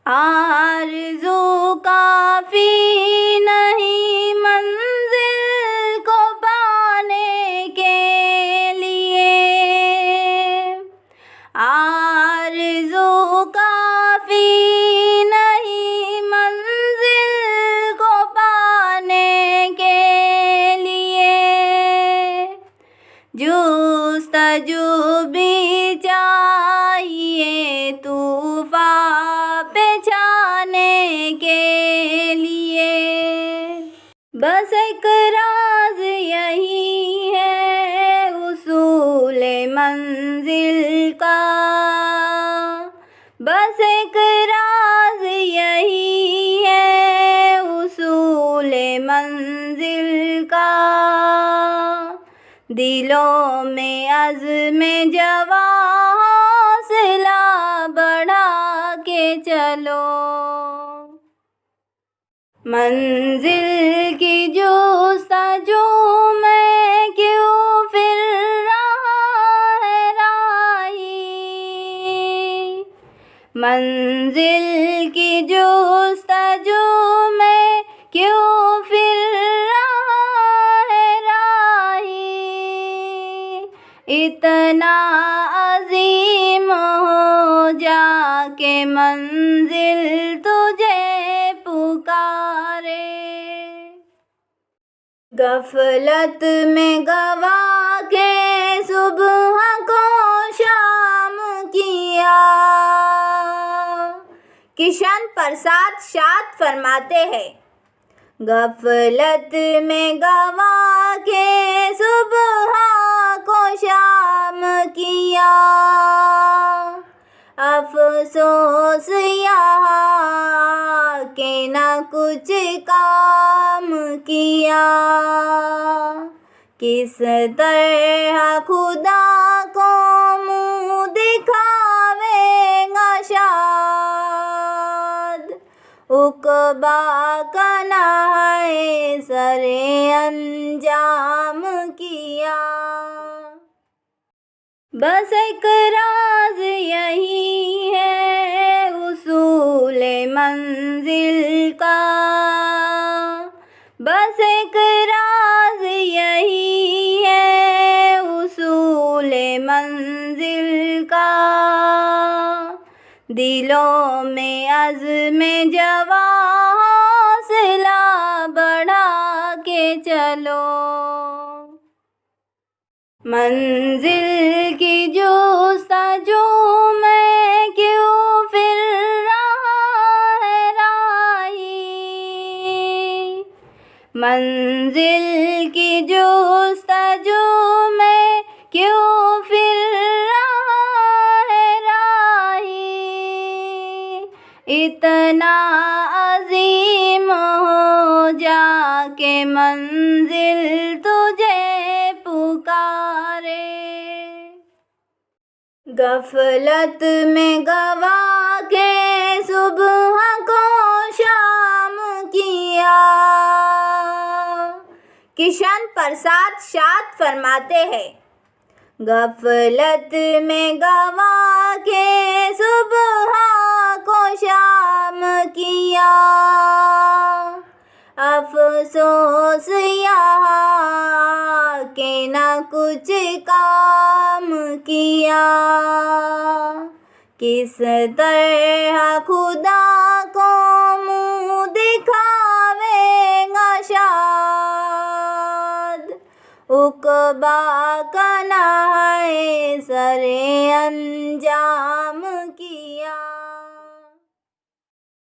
आरज़ू काफ़ी नहीं मंजिल को पाने के लिए, आरज़ू काफ़ी नहीं मंजिल को पाने के लिए, जुस्तजू भी चाहिए तूफ़ान पे जाने के लिए। बस एक राज यही है उसूले मंजिल का, बस एक राज यही है उसूले मंजिल का। दिलों में अज़्म जवां हौसला बढ़ा के चलो, मंजिल की जुस्तजू में क्यों फिर रहा है राही, मंजिल की जुस्तजू में क्यों फिर रहा है राही। इतना अजीम हो जाके मंजिल तुझे पुकारे, गफलत में गवा के सुबह को शाम किया। किशन प्रसाद शाद फरमाते हैं, गफलत में गवा के सुबह को शाम किया, अफसोस यहाँ के न कुछ काम किया। किस तरह खुदा को मुँह दिखावेगा शाद, उक़बा का है सरे अंजाम किया। बस एक राज यही है उसूले मंजिल का, बस एक राज यही है उसूले मंजिल का। दिलों में अज़्म जवां हौसला बढ़ा के चलो, मंजिल की जुस्तजू में क्यों फिर रहा है राही, मंजिल की जुस्तजू में क्यों फिर रहा है राही। इतना अजीम हो जाके मंजिल तुझे पुकारे, गफलत में गवा के सुबह को शाम किया। किशन प्रसाद शाद फरमाते हैं, गफलत में गवा के सुबह को शाम किया, अफसोस यहाँ के न कुछ काम किया। किस तरह खुदा को मुँह दिखावेगा शाद, उक़बा का है सरे अंजाम किया।